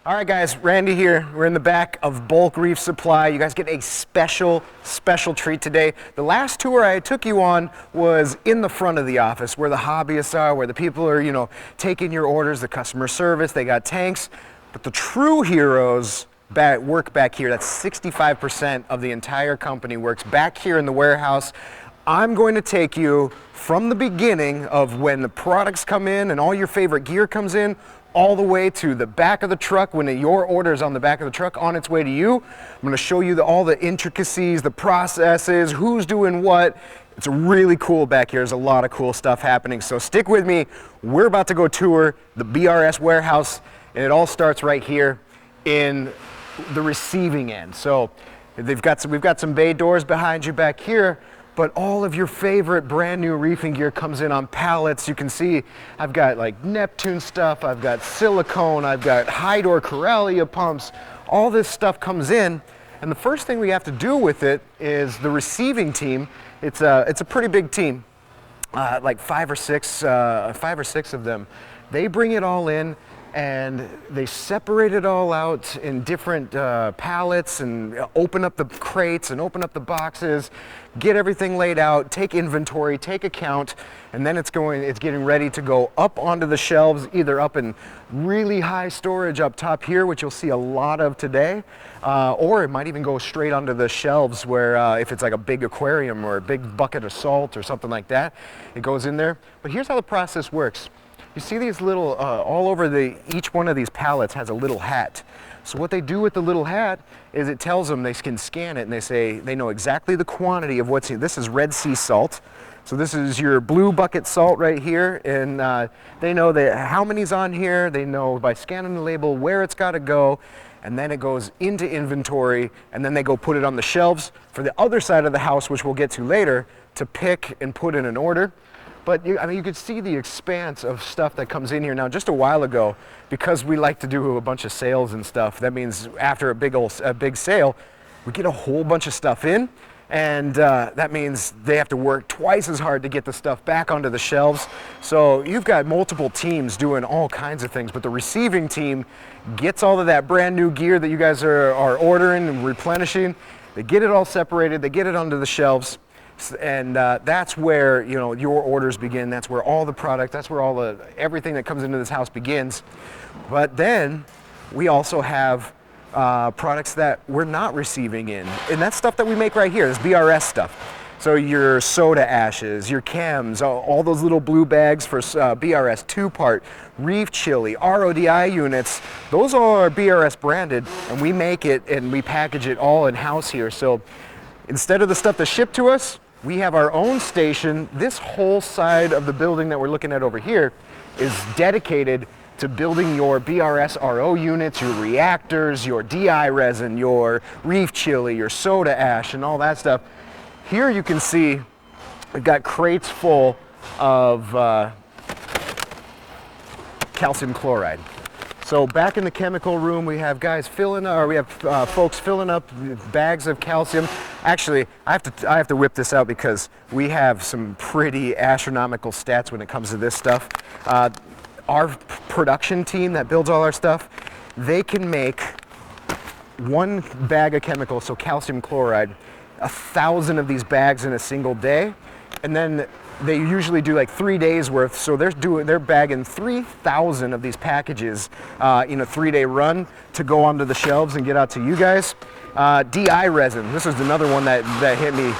All right, guys, Randy here. We're in the back of Bulk Reef Supply. You guys get a special treat today. The last tour I took you on was in the front of the office where the hobbyists are, where the people are, taking your orders, the customer service, they got tanks. But the true heroes work back here. That's 65% of the entire company works back here in the warehouse. I'm going to take you from the beginning of when the products come in and all your favorite gear comes in, all the way to the back of the truck when your order is on the back of the truck on its way to you. I'm going to show you all the intricacies, the processes, who's doing what. It's really cool back here. There's a lot of cool stuff happening. So stick with me. We're about to go tour the BRS warehouse, and it all starts right here in the receiving end. So we've got some bay doors behind you back here, but all of your favorite brand new reefing gear comes in on pallets. You can see I've got like Neptune stuff, I've got silicone, I've got Hydor Corellia pumps. All this stuff comes in, and the first thing we have to do with it is the receiving team. It's a pretty big team, like five or six of them. They bring it all in and they separate it all out in different pallets and open up the crates and open up the boxes, get everything laid out, take inventory, take account, and then it's getting ready to go up onto the shelves, either up in really high storage up top here, which you'll see a lot of today, or it might even go straight onto the shelves where if it's like a big aquarium or a big bucket of salt or something like that, it goes in there. But here's how the process works. You see these little, all over each one of these pallets has a little hat. So what they do with the little hat is it tells them they can scan it and they know exactly the quantity of what's here. This is Red Sea salt. So this is your blue bucket salt right here, and they know how many's on here. They know by scanning the label where it's got to go, and then it goes into inventory, and then they go put it on the shelves for the other side of the house, which we'll get to later, to pick and put in an order. But you could see the expanse of stuff that comes in here. Now, just a while ago, because we like to do a bunch of sales and stuff, that means after a big sale, we get a whole bunch of stuff in, and that means they have to work twice as hard to get the stuff back onto the shelves. So you've got multiple teams doing all kinds of things, but the receiving team gets all of that brand new gear that you guys are ordering and replenishing. They get it all separated, they get it onto the shelves. And that's where your orders begin. That's where all the product, that's where everything that comes into this house begins. But then we also have products that we're not receiving in, and that's stuff that we make right here. This BRS stuff. So your soda ashes, your chems, all those little blue bags for BRS 2-part, reef chili, RODI units, those all are BRS branded, and we make it and we package it all in-house here. So instead of the stuff that's shipped to us, we have our own station. This whole side of the building that we're looking at over here is dedicated to building your BRS RO units, your reactors, your DI resin, your reef chili, your soda ash, and all that stuff. Here you can see we've got crates full of calcium chloride. So back in the chemical room, we have guys folks filling up bags of calcium. Actually, I have to whip this out because we have some pretty astronomical stats when it comes to this stuff. Our production team that builds all our stuff, they can make one bag of chemical, so calcium chloride, 1,000 of these bags in a single day, and then they usually do like 3 days worth, so they're bagging 3,000 of these packages in a 3-day run to go onto the shelves and get out to you guys. DI resin, this is another one that hit me.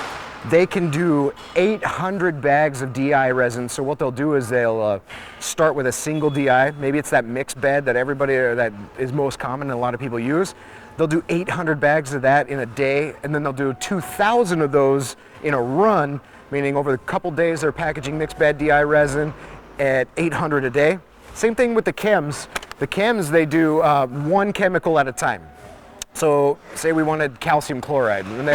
They can do 800 bags of DI resin. So what they'll do is they'll start with a single DI. Maybe it's that mixed bed that that is most common and a lot of people use. They'll do 800 bags of that in a day, and then they'll do 2,000 of those in a run, meaning over a couple days they're packaging mixed bed DI resin at 800 a day. Same thing with the chems. The chems, they do one chemical at a time. So say we wanted calcium chloride, and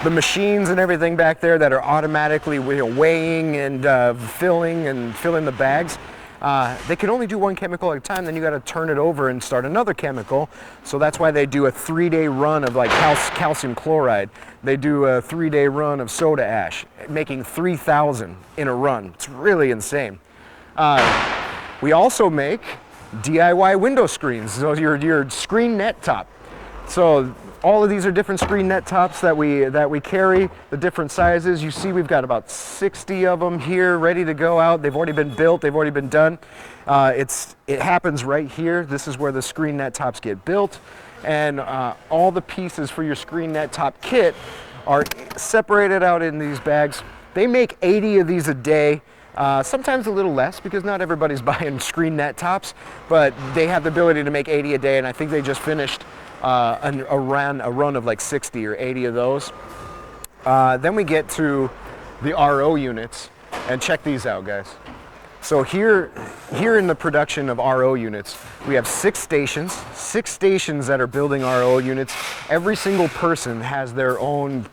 the machines and everything back there that are automatically weighing and filling the bags, they can only do one chemical at a time. Then you got to turn it over and start another chemical. So that's why they do a 3-day run of like calcium chloride. They do a 3-day run of soda ash, making 3,000 in a run. It's really insane. We also make DIY window screens, so your screen net top. So all of these are different screen net tops that we carry, the different sizes. You see we've got about 60 of them here ready to go out. They've already been built, they've already been done. It happens right here. This is where the screen net tops get built, and all the pieces for your screen net top kit are separated out in these bags. They make 80 of these a day. Sometimes a little less because not everybody's buying screen net tops, but they have the ability to make 80 a day, and I think they just finished a run of like 60 or 80 of those. Then we get to the RO units, and check these out, guys. So here in the production of RO units, we have 6 stations that are building RO units. Every single person has their own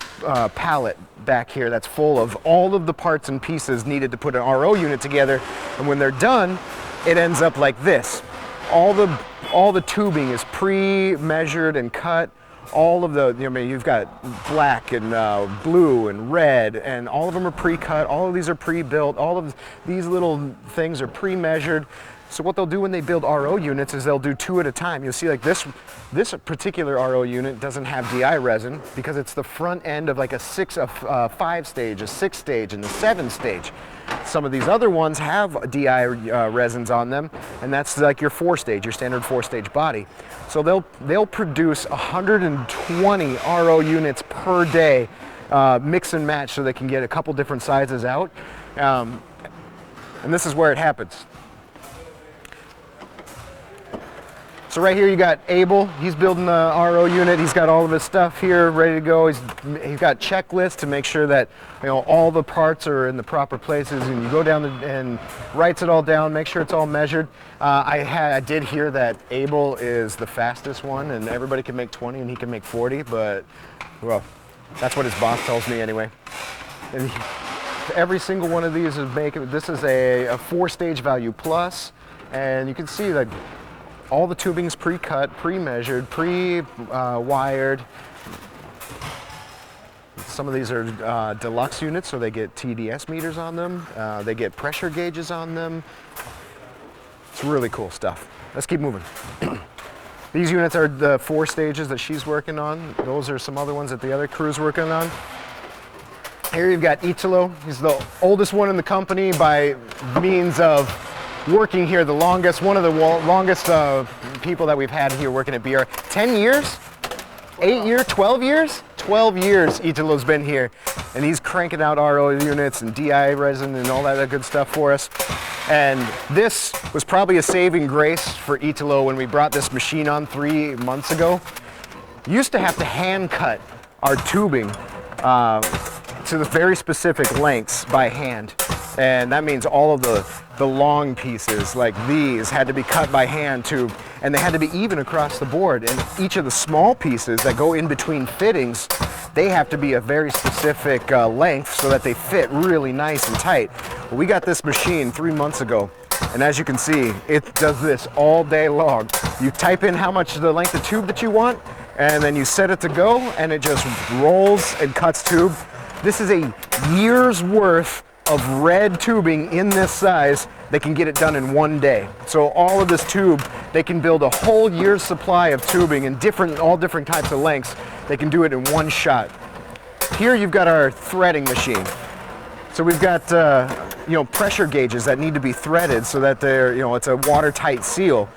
pallet back here that's full of all of the parts and pieces needed to put an RO unit together. And when they're done, it ends up like this. All the tubing is pre-measured and cut. All of the, you've got black and blue and red, and all of them are pre-cut. All of these are pre-built. All of these little things are pre-measured. So what they'll do when they build RO units is they'll do 2 at a time. You'll see like this particular RO unit doesn't have DI resin because it's the front end of like a 5-stage, a 6-stage, and a 7-stage. Some of these other ones have DI resins on them, and that's like your 4-stage, your standard 4-stage body. So they'll produce 120 RO units per day, mix and match, so they can get a couple different sizes out. And this is where it happens. So right here you got Abel. He's building the RO unit. He's got all of his stuff here ready to go. He's got checklists to make sure that all the parts are in the proper places, and you go down and writes it all down, make sure it's all measured. I did hear that Abel is the fastest one, and everybody can make 20 and he can make 40, but well, that's what his boss tells me anyway. And every single one of these is this is a 4-stage value plus, and you can see that all the tubing's pre-cut, pre-measured, pre-wired. Some of these are deluxe units, so they get TDS meters on them. They get pressure gauges on them. It's really cool stuff. Let's keep moving. These units are the 4 stages that she's working on. Those are some other ones that the other crew's working on. Here you've got Italo. He's the oldest one in the company by means of working here the longest, one of the longest people that we've had here working at BR. 10 years? 8 years? 12 years? 12 years Italo's been here, and he's cranking out RO units and DI resin and all that good stuff for us. And this was probably a saving grace for Italo when we brought this machine on 3 months ago. We used to have to hand cut our tubing to the very specific lengths by hand. And that means all of the long pieces like these had to be cut by hand too, and they had to be even across the board. And each of the small pieces that go in between fittings, they have to be a very specific length so that they fit really nice and tight. Well, we got this machine 3 months ago, and as you can see, it does this all day long. You type in how much the length of tube that you want, and then you set it to go, and it just rolls and cuts tube. This is a year's worth of red tubing in this size. They can get it done in 1 day. So all of this tube, they can build a whole year's supply of tubing in all different types of lengths. They can do it in one shot. Here you've got our threading machine. So we've got pressure gauges that need to be threaded so that they're, it's a watertight seal.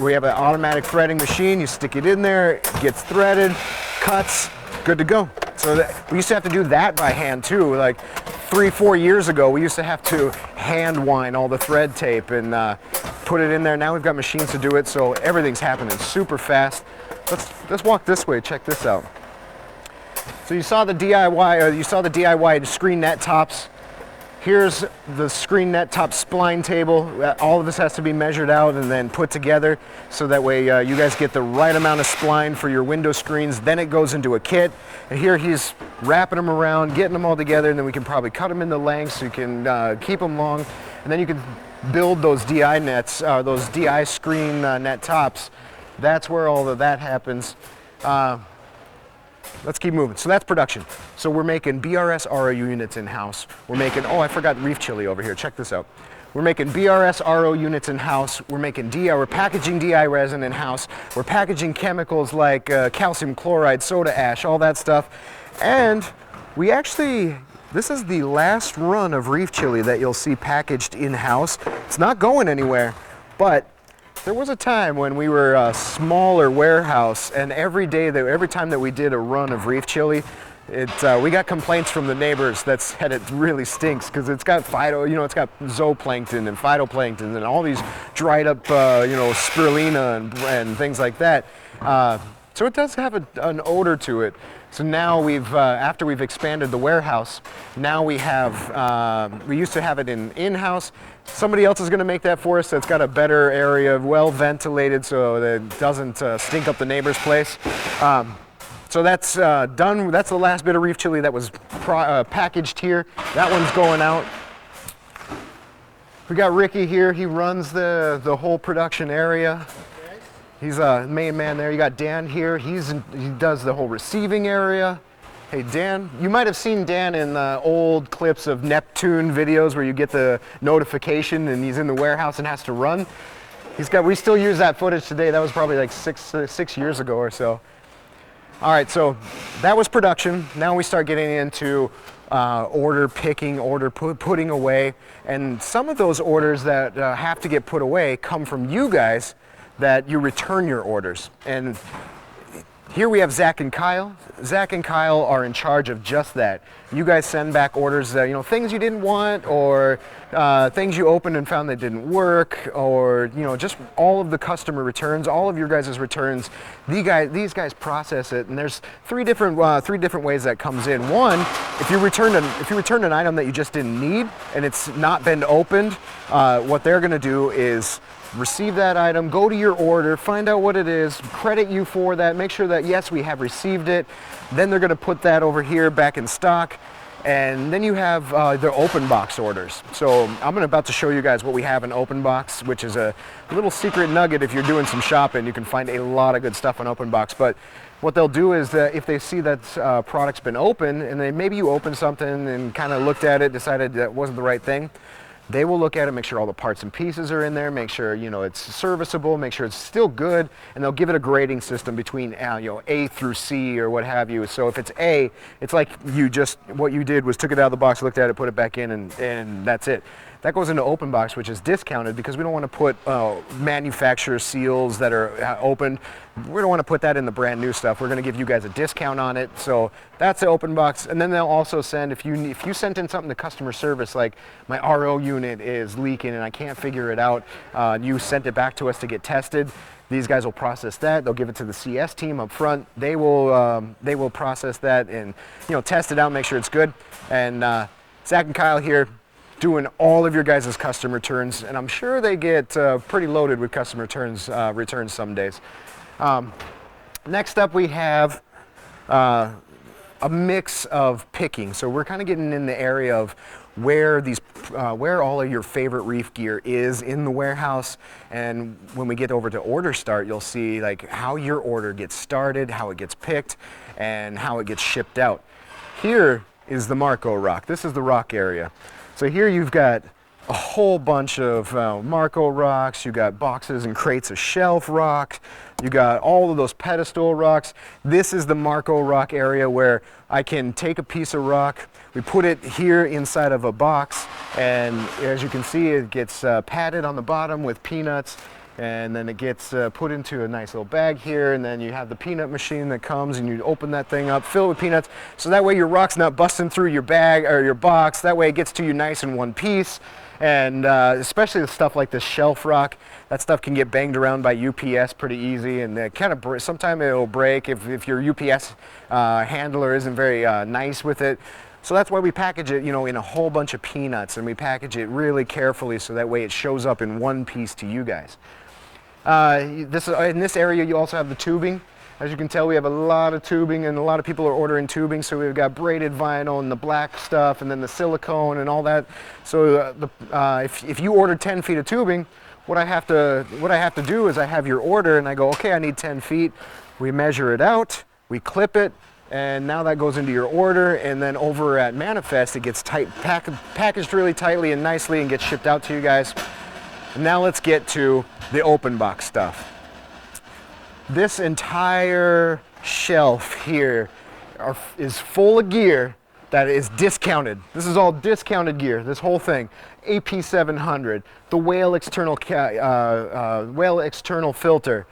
We have an automatic threading machine. You stick it in there, it gets threaded, cuts, good to go. So we used to have to do that by hand too. Like 3-4 years ago, we used to have to hand wind all the thread tape and put it in there. Now we've got machines to do it, so everything's happening super fast. Let's walk this way. Check this out. So you saw the DIY screen net tops. Here's the screen net top spline table. All of this has to be measured out and then put together so that way you guys get the right amount of spline for your window screens. Then it goes into a kit. And here he's wrapping them around, getting them all together, and then we can probably cut them into lengths so you can keep them long. And then you can build those DI nets, those DI screen net tops. That's where all of that happens. Let's keep moving. So that's production. So we're making BRS RO units in-house. We're making, oh, I forgot reef chili over here. Check this out. We're making BRS RO units in-house. We're making we're packaging DI resin in-house. We're packaging chemicals like calcium chloride, soda ash, all that stuff. And we actually, this is the last run of reef chili that you'll see packaged in-house. It's not going anywhere, but there was a time when we were a smaller warehouse, and every time that we did a run of reef chili, we got complaints from the neighbors that said it really stinks because it's got it's got zooplankton and phytoplankton and all these dried up, spirulina and things like that. So it does have an odor to it. So now after we've expanded the warehouse, now we have, we used to have it in-house. Somebody else is going to make that for us. That's got a better area, well ventilated, so that it doesn't stink up the neighbor's place. So that's done. That's the last bit of reef chili that was packaged here. That one's going out. We got Ricky here. He runs the whole production area. He's a main man there. You got Dan here. He does the whole receiving area. Hey Dan, you might have seen Dan in old clips of Neptune videos where you get the notification and he's in the warehouse and has to run. We still use that footage today. That was probably like six years ago or so. All right, so that was production. Now we start getting into order picking, order putting away, and some of those orders that have to get put away come from you guys that you return your orders. And here we have Zach and Kyle. Zach and Kyle are in charge of just that. You guys send back orders that, things you didn't want, or things you opened and found that didn't work, or just all of the customer returns, all of your guys' returns. These guys process it, and there's three different ways that comes in. One, if you return an item that you just didn't need and it's not been opened, what they're going to do is receive that item, go to your order, find out what it is, credit you for that, make sure that yes, we have received it. Then they're going to put that over here back in stock, and then you have the open box orders. So I'm about to show you guys what we have in open box, which is a little secret nugget. If you're doing some shopping, you can find a lot of good stuff on open box. But what they'll do is that if they see that product's been opened, and then maybe you opened something and kind of looked at it, decided that wasn't the right thing, they will look at it, make sure all the parts and pieces are in there, make sure it's serviceable, make sure it's still good, and they'll give it a grading system between A through C or what have you. So if it's A, it's like what you did was took it out of the box, looked at it, put it back in, and that's it. That goes into open box, which is discounted because we don't want to put manufacturer seals that are opened. We don't want to put that in the brand new stuff. We're going to give you guys a discount on it. So that's the open box. And then they'll also send, if you sent in something to customer service, like my RO unit is leaking and I can't figure it out, you sent it back to us to get tested. These guys will process that. They'll give it to the CS team up front. They will process that and test it out, make sure it's good. And Zach and Kyle here doing all of your guys' custom returns, and I'm sure they get pretty loaded with custom returns some days. Next up we have a mix of picking. So we're kind of getting in the area of where all of your favorite reef gear is in the warehouse, and when we get over to order start, you'll see like how your order gets started, how it gets picked, and how it gets shipped out. Here is the Marco rock. This is the rock area. So here you've got a whole bunch of Marco rocks, you got boxes and crates of shelf rock, you got all of those pedestal rocks. This is the Marco rock area where I can take a piece of rock, we put it here inside of a box, and as you can see it gets padded on the bottom with peanuts, and then it gets put into a nice little bag here, and then you have the peanut machine that comes and you open that thing up, fill it with peanuts, so that way your rock's not busting through your bag or your box. That way it gets to you nice in one piece. And especially the stuff like this shelf rock, that stuff can get banged around by UPS pretty easy, and sometimes it'll break if your UPS handler isn't very nice with it. So that's why we package it, in a whole bunch of peanuts, and we package it really carefully so that way it shows up in one piece to you guys. In this area you also have the tubing. As you can tell, we have a lot of tubing, and a lot of people are ordering tubing, so we've got braided vinyl and the black stuff and then the silicone and all that. So if you order 10 feet of tubing, what I have to do is I have your order and I go, okay, I need 10 feet. We measure it out, we clip it, And now that goes into your order, and then over at Manifest, it gets packaged really tightly and nicely and gets shipped out to you guys. And now let's get to the open box stuff. This entire shelf here is full of gear that is discounted. This is all discounted gear, this whole thing. AP700, the whale external filter,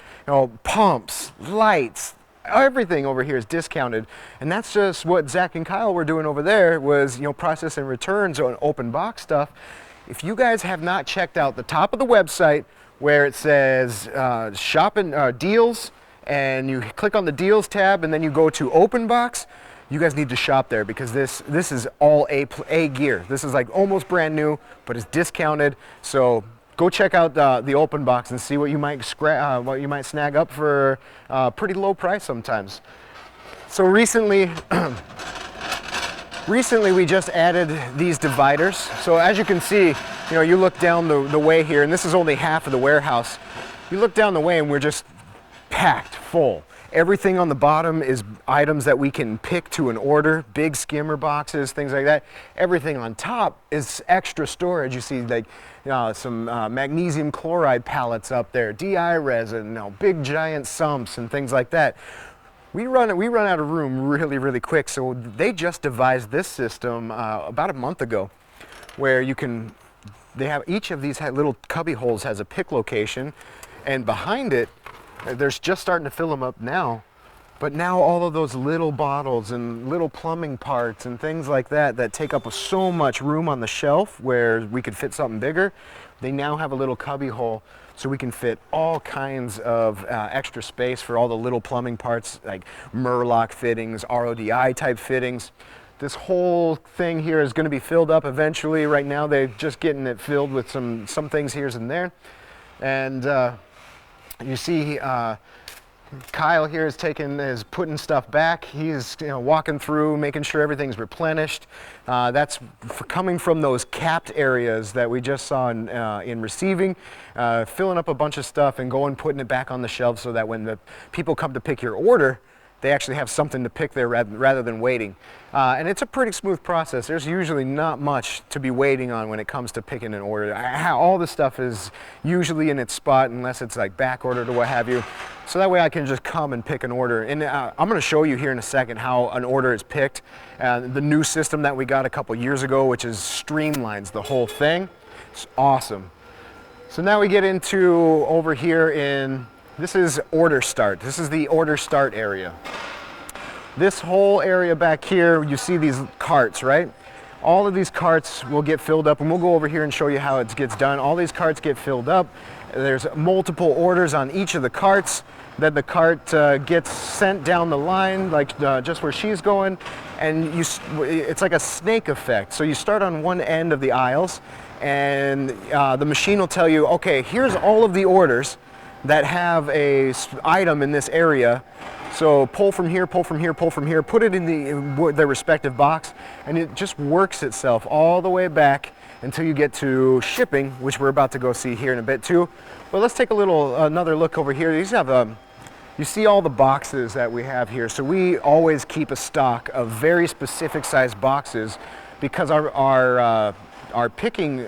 pumps, lights, everything over here is discounted. And that's just what Zach and Kyle were doing over there, was processing returns on open box stuff. If you guys have not checked out the top of the website where it says shop and deals, and you click on the deals tab and then you go to open box, you guys need to shop there, because this is all A gear. This is like almost brand new, but it's discounted. So go check out the open box and see what you might snag up for a pretty low price sometimes. So recently we just added these dividers. So as you can see, you look down the way here, and this is only half of the warehouse. You look down the way and we're just packed full. Everything on the bottom is items that we can pick to an order, big skimmer boxes, things like that. Everything on top is extra storage. You see like some magnesium chloride pallets up there, DI resin, big giant sumps and things like that. We run out of room really, really quick, so they just devised this system about a month ago, where they have each of these little cubby holes has a pick location, and behind it, they're just starting to fill them up now, but now all of those little bottles and little plumbing parts and things like that take up so much room on the shelf where we could fit something bigger, they now have a little cubby hole so we can fit all kinds of extra space for all the little plumbing parts, like Murloc fittings, RODI type fittings. This whole thing here is going to be filled up eventually. Right now they're just getting it filled with some things here and there. And you see Kyle here is putting stuff back. He's walking through, making sure everything's replenished. That's coming from those capped areas that we just saw in receiving, filling up a bunch of stuff and putting it back on the shelf, so that when the people come to pick your order, they actually have something to pick there rather than waiting. And it's a pretty smooth process. There's usually not much to be waiting on when it comes to picking an order. All the stuff is usually in its spot, unless it's like back ordered or what have you. So that way I can just come and pick an order. And I'm gonna show you here in a second how an order is picked. The new system that we got a couple years ago, which streamlines the whole thing. It's awesome. So now we get into over here this is order start. This is the order start area. This whole area back here, you see these carts, right? All of these carts will get filled up, and we'll go over here and show you how it gets done. All these carts get filled up. There's multiple orders on each of the carts. Then the cart gets sent down the line, like just where she's going, and it's like a snake effect. So you start on one end of the aisles, and the machine will tell you, okay, here's all of the orders that have a item in this area. So pull from here, pull from here, pull from here, put it in the respective box, and it just works itself all the way back until you get to shipping, which we're about to go see here in a bit too. But let's take another look over here. These have you see all the boxes that we have here. So we always keep a stock of very specific size boxes, because our picking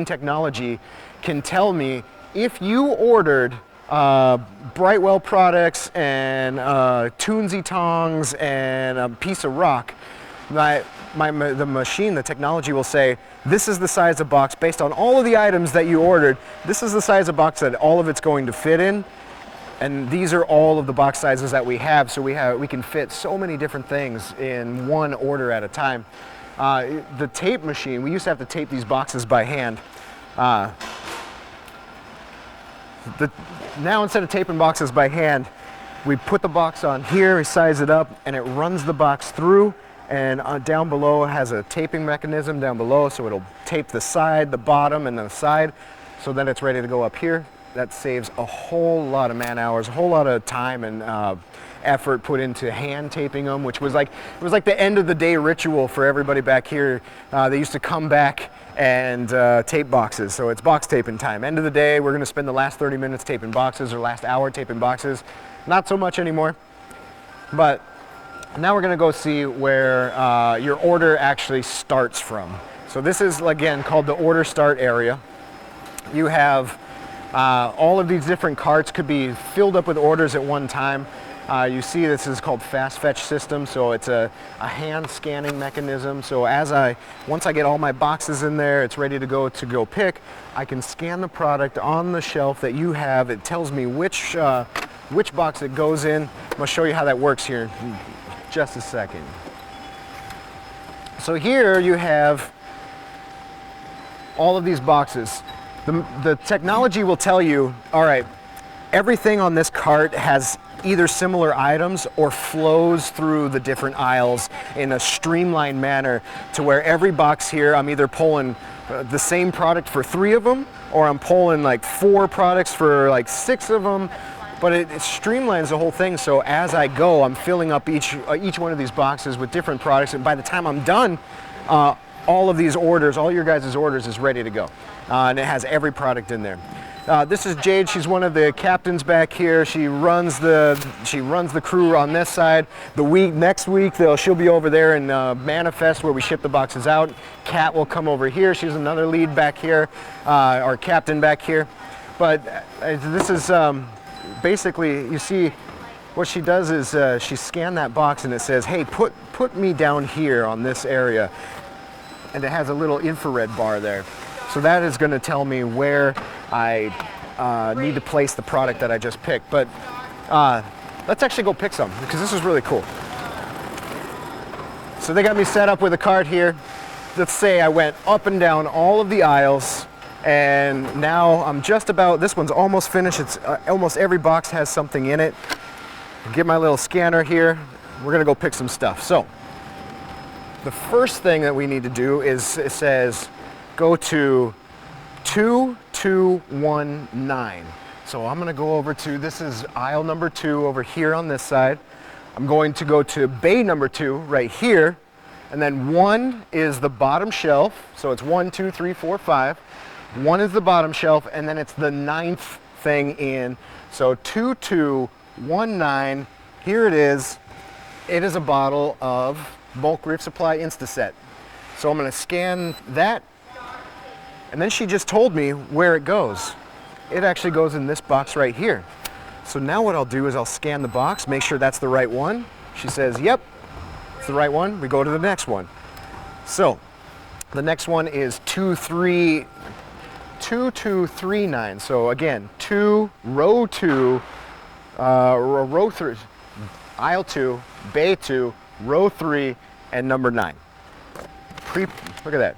technology can tell me if you ordered Brightwell products and Toonsy tongs and a piece of rock, the technology will say, this is the size of box based on all of the items that you ordered. This is the size of box that all of it's going to fit in. And these are all of the box sizes that we have. So we can fit so many different things in one order at a time. The tape machine, we used to have to tape these boxes by hand. Now instead of taping boxes by hand, we put the box on here, we size it up, and it runs the box through, and down below it has a taping mechanism down below, so it'll tape the side, the bottom, and the side, so that it's ready to go up here. That saves a whole lot of man hours, a whole lot of time and effort put into hand taping them, which was like, it was like the end of the day ritual for everybody back here. They used to come back and tape boxes. So it's box taping time. End of the day, we're gonna spend the last 30 minutes taping boxes, or last hour taping boxes. Not so much anymore. But now we're going to go see where your order actually starts from. So this is, again, called the order start area. You have all of these different carts could be filled up with orders at one time. You see this is called fast fetch system, so it's a hand scanning mechanism. So once I get all my boxes in there, it's ready to go pick, I can scan the product on the shelf that you have. It tells me which box it goes in. I'm going to show you how that works here in just a second. So here you have all of these boxes. The technology will tell you, all right, everything on this cart has either similar items or flows through the different aisles in a streamlined manner to where every box here, I'm either pulling the same product for 3 of them, or I'm pulling like 4 products for like 6 of them. But it streamlines the whole thing, so as I go, I'm filling up each one of these boxes with different products, and by the time I'm done, all of these orders, all your guys' orders is ready to go. And it has every product in there. This is Jade. She's one of the captains back here. She runs the crew on this side. Next week, she'll be over there in Manifest where we ship the boxes out. Kat will come over here. She's another lead back here, our captain back here. But this is basically, you see, what she does is she scans that box and it says, hey, put me down here on this area. And it has a little infrared bar there. So that is going to tell me where I need to place the product that I just picked. But let's actually go pick some, because this is really cool. So they got me set up with a cart here. Let's say I went up and down all of the aisles, and now I'm just about, this one's almost finished. It's almost every box has something in it. Get my little scanner here. We're going to go pick some stuff. So the first thing that we need to do is, it says go to 2219. So I'm going to go over to, this is aisle number 2 over here on this side. I'm going to go to bay number 2 right here, and then 1 is the bottom shelf. So it's 1, 2, 3, 4, 5. 1 is the bottom shelf, and then it's the 9th thing in. So 2219. Here it is. It is a bottle of Bulk Reef Supply Instaset. So I'm going to scan that, and then she just told me where it goes. It actually goes in this box right here. So now what I'll do is I'll scan the box, make sure that's the right one. She says, yep, it's the right one. We go to the next one. So the next one is 2239. So again, 2, row 2, row 3, aisle 2, bay 2, row 3, and number 9. Look at that.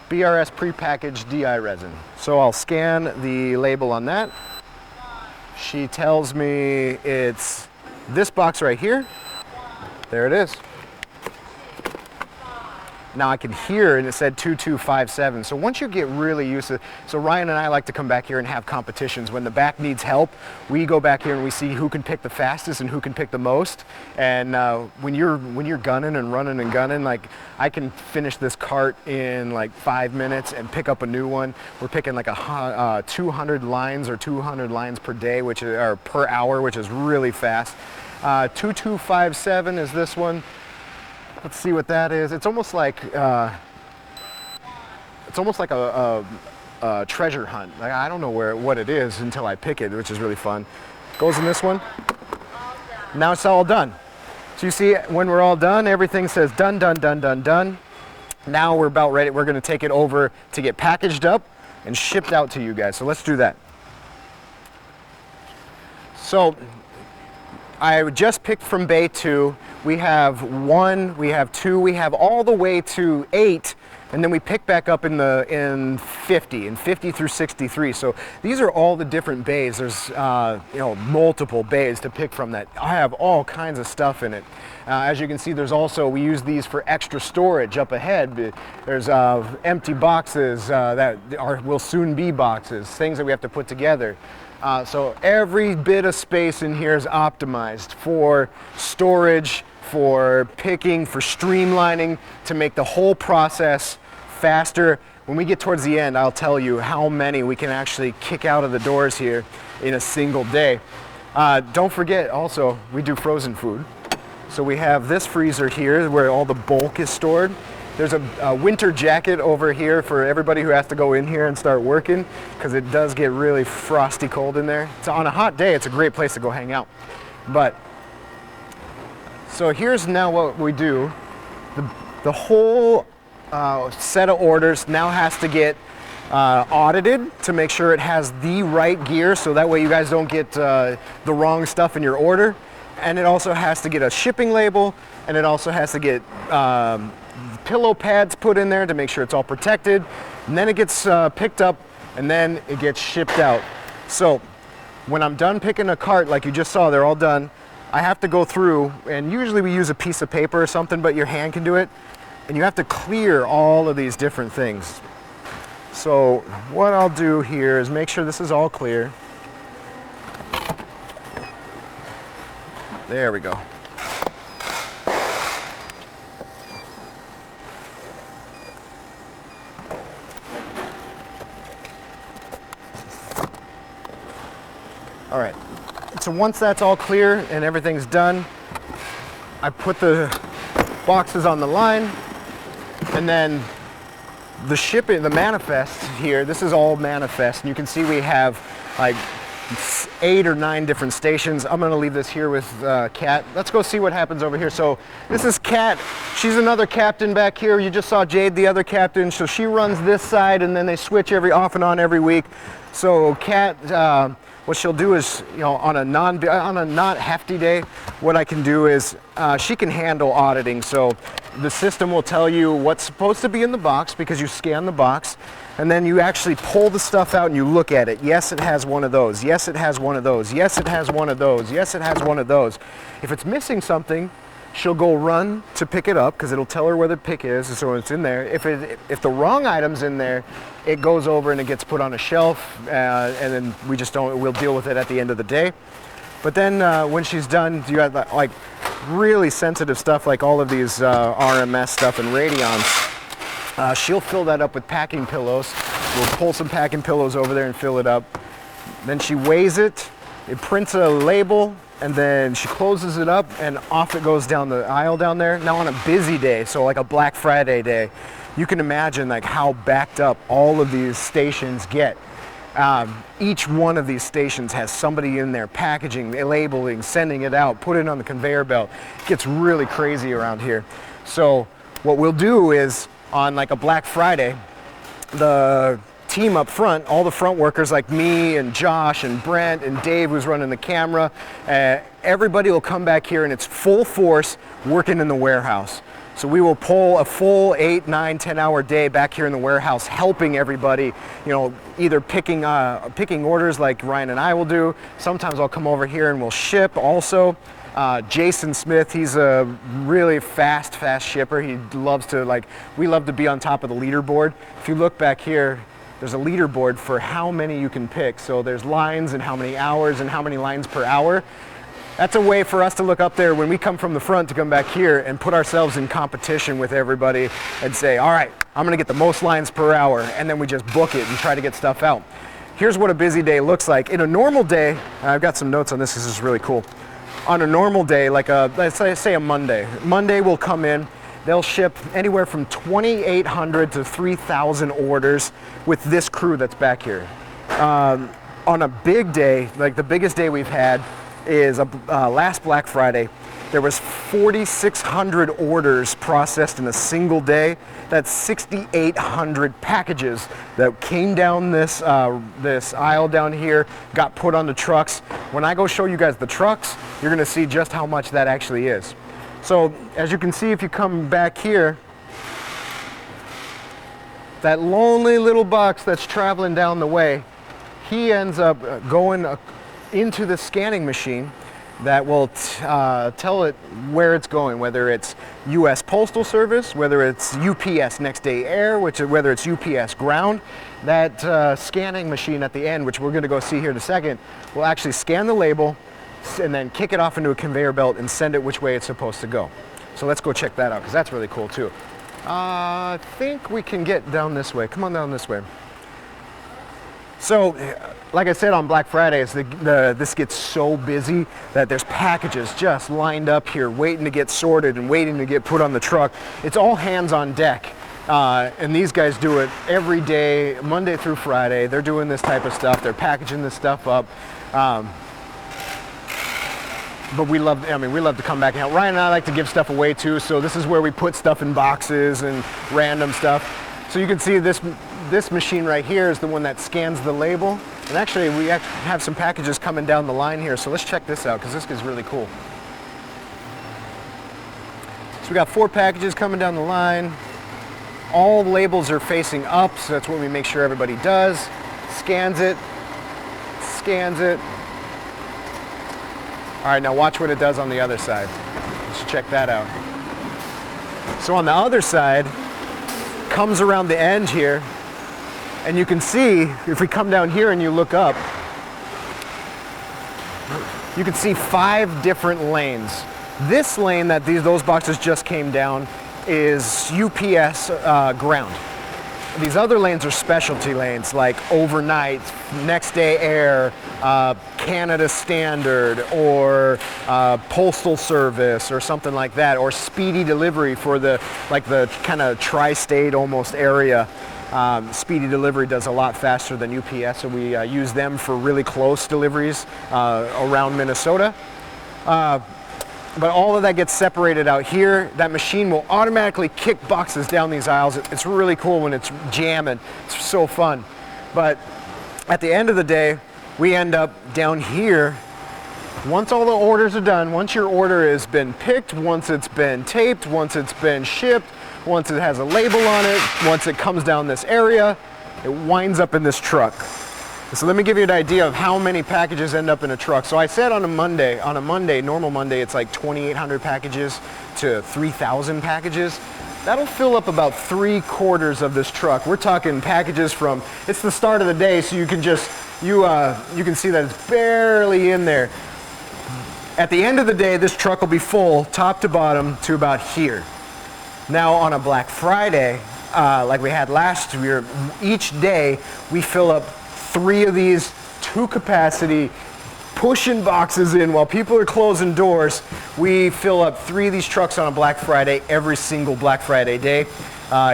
BRS prepackaged DI resin. So I'll scan the label on that. She tells me it's this box right here. There it is. Now I can hear, and it said 2257. So once you get really used to, so Ryan and I like to come back here and have competitions. When the back needs help, we go back here and we see who can pick the fastest and who can pick the most. And when you're gunning and running and gunning, like I can finish this cart in like 5 minutes and pick up a new one. We're picking like 200 lines or 200 lines per day, or per hour, which is really fast. 2257 is this one. Let's see what that is. It's almost like a treasure hunt. Like, I don't know what it is until I pick it, which is really fun. Goes in this one. Now it's all done. So you see, when we're all done, everything says done, done, done, done, done. Now we're about ready. We're going to take it over to get packaged up and shipped out to you guys. So let's do that. So I just picked from bay 2. We have 1, we have 2, we have all the way to 8, and then we pick back up in 50 through 63. So these are all the different bays. There's multiple bays to pick from that. I have all kinds of stuff in it. As you can see, there's also, we use these for extra storage up ahead. There's empty boxes that will soon be boxes, things that we have to put together. So every bit of space in here is optimized for storage, for picking, for streamlining, to make the whole process faster. When we get towards the end, I'll tell you how many we can actually kick out of the doors here in a single day. Don't forget also, we do frozen food. So we have this freezer here where all the bulk is stored. There's a winter jacket over here for everybody who has to go in here and start working, because it does get really frosty cold in there. So on a hot day, it's a great place to go hang out. But, so here's now what we do. The whole set of orders now has to get audited to make sure it has the right gear, so that way you guys don't get the wrong stuff in your order. And it also has to get a shipping label, and it also has to get pillow pads put in there to make sure it's all protected, and then it gets picked up, and then it gets shipped out. So when I'm done picking a cart, like you just saw, they're all done, I have to go through, and usually we use a piece of paper or something, but your hand can do it, and you have to clear all of these different things. So what I'll do here is make sure this is all clear. There we go. All right, so once that's all clear and everything's done, I put the boxes on the line, and then the shipping, the manifest here, this is all manifest, and you can see we have like 8 or 9 different stations. I'm gonna leave this here with Kat. Let's go see what happens over here. So this is Kat. She's another captain back here. You just saw Jade, the other captain. So she runs this side, and then they switch off and on every week. So Kat, what she'll do is, you know, on a not hefty day, what I can do is she can handle auditing. So the system will tell you what's supposed to be in the box, because you scan the box, and then you actually pull the stuff out and you look at it. Yes, it has one of those. Yes, it has one of those. Yes, it has one of those. Yes, it has one of those. If it's missing something, she'll go run to pick it up, because it'll tell her where the pick is, so it's in there. If the wrong item's in there, it goes over and it gets put on a shelf, and then we'll deal with it at the end of the day. But then when she's done, you have like really sensitive stuff like all of these RMS stuff and radions. She'll fill that up with packing pillows. We'll pull some packing pillows over there and fill it up. Then she weighs it, it prints a label, and then she closes it up, and off it goes down the aisle down there. Now on a busy day, so like a Black Friday day, you can imagine like how backed up all of these stations get. Each one of these stations has somebody in there packaging, labeling, sending it out, put it on the conveyor belt. It gets really crazy around here. So what we'll do is, on like a Black Friday, the team up front, all the front workers like me and Josh and Brent and Dave, who's running the camera, everybody will come back here, and it's full force working in the warehouse. So we will pull a full 8, 9, 10-hour day back here in the warehouse, helping everybody, you know, either picking orders like Ryan and I will do. Sometimes I'll come over here and we'll ship also. Jason Smith, he's a really fast shipper. He loves to, we love to be on top of the leaderboard. If you look back here, there's a leaderboard for how many you can pick. So there's lines and how many hours and how many lines per hour. That's a way for us to look up there when we come from the front to come back here and put ourselves in competition with everybody and say, all right, I'm gonna get the most lines per hour, and then we just book it and try to get stuff out. Here's what a busy day looks like. In a normal day, and I've got some notes on this is really cool. On a normal day, like let's say a Monday. Monday will come in, they'll ship anywhere from 2,800 to 3,000 orders with this crew that's back here. On a big day, like the biggest day we've had is last Black Friday. There was 4,600 orders processed in a single day. That's 6,800 packages that came down this aisle down here, got put on the trucks. When I go show you guys the trucks, you're gonna see just how much that actually is. So as you can see, if you come back here, that lonely little box that's traveling down the way, he ends up going into the scanning machine that will tell it where it's going, whether it's U.S. Postal Service, whether it's UPS Next Day Air, whether it's UPS Ground. That scanning machine at the end, which we're going to go see here in a second, will actually scan the label and then kick it off into a conveyor belt and send it which way it's supposed to go. So let's go check that out, because that's really cool too. I think we can get down this way. Come on down this way. So, like I said on Black Fridays, this gets so busy that there's packages just lined up here waiting to get sorted and waiting to get put on the truck. It's all hands on deck. And these guys do it every day, Monday through Friday. They're doing this type of stuff. They're packaging this stuff up. But we love to come back and help. Ryan and I like to give stuff away too, so this is where we put stuff in boxes and random stuff. So you can see this machine right here is the one that scans the label. And actually, we have some packages coming down the line here, so let's check this out, because this is really cool. So we got 4 packages coming down the line. All labels are facing up, so that's what we make sure everybody does. Scans it. All right, now watch what it does on the other side. Let's check that out. So on the other side, comes around the end here, and you can see, if we come down here and you look up, you can see 5 different lanes. This lane that those boxes just came down is UPS ground. These other lanes are specialty lanes like overnight, next day air, Canada Standard, or Postal Service or something like that, or speedy delivery for the kind of tri-state almost area. Speedy delivery does a lot faster than UPS, so we use them for really close deliveries around Minnesota. But all of that gets separated out here. That machine will automatically kick boxes down these aisles. It's really cool when it's jamming. It's so fun. But at the end of the day, we end up down here. Once all the orders are done, once your order has been picked, once it's been taped, once it's been shipped, once it has a label on it, once it comes down this area, it winds up in this truck. So let me give you an idea of how many packages end up in a truck. So I said on a Monday, normal Monday, it's like 2,800 packages to 3,000 packages. That'll fill up about 3/4 of this truck. We're talking packages from, it's the start of the day, so you can just, you can see that it's barely in there. At the end of the day, this truck will be full, top to bottom, to about here. Now on a Black Friday, like we had last year, each day we fill up 3 of these to capacity, pushing boxes in while people are closing doors. We fill up 3 of these trucks on a Black Friday every single Black Friday day.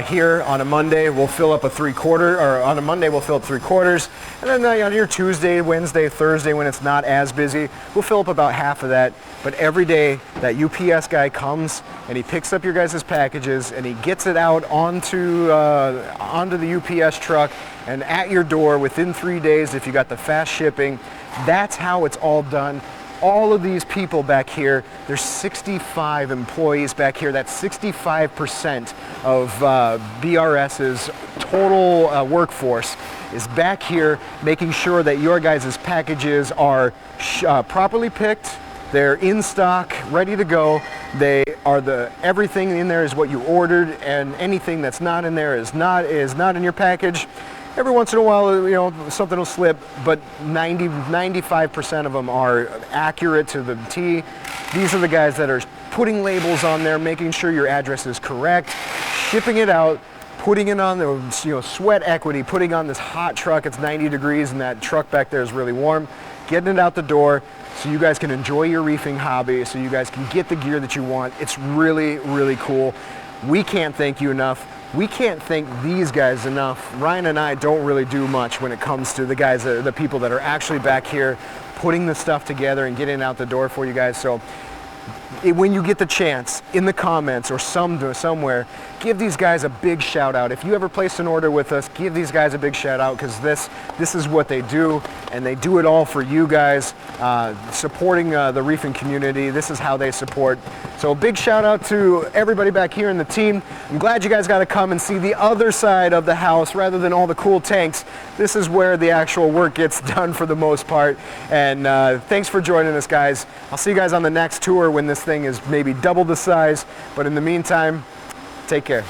Here on a Monday, we'll fill up a 3/4, or on a Monday, we'll fill up 3/4. And then on your Tuesday, Wednesday, Thursday, when it's not as busy, we'll fill up about half of that. But every day, that UPS guy comes and he picks up your guys' packages and he gets it out onto the UPS truck and at your door within 3 days if you got the fast shipping. That's how it's all done. All of these people back here, there's 65 employees back here. That's 65% of BRS's total workforce is back here making sure that your guys' packages are properly picked. They're in stock, ready to go. They are everything in there is what you ordered, and anything that's not in there is not in your package. Every once in a while, something will slip, but 95% of them are accurate to the T. These are the guys that are putting labels on there, making sure your address is correct, shipping it out, putting it on the sweat equity, putting on this hot truck. It's 90 degrees, and that truck back there is really warm. Getting it out the door so you guys can enjoy your reefing hobby, so you guys can get the gear that you want. It's really, really cool. We can't thank you enough. We can't thank these guys enough. Ryan and I don't really do much when it comes to the people that are actually back here putting the stuff together and getting it out the door for you guys. So when you get the chance, in the comments or somewhere, give these guys a big shout out. If you ever placed an order with us, give these guys a big shout out, because this is what they do, and they do it all for you guys, supporting the reefing community. This is how they support. So a big shout out to everybody back here in the team. I'm glad you guys got to come and see the other side of the house rather than all the cool tanks. This is where the actual work gets done for the most part. And thanks for joining us, guys. I'll see you guys on the next tour when this thing is maybe double the size. But in the meantime, take care.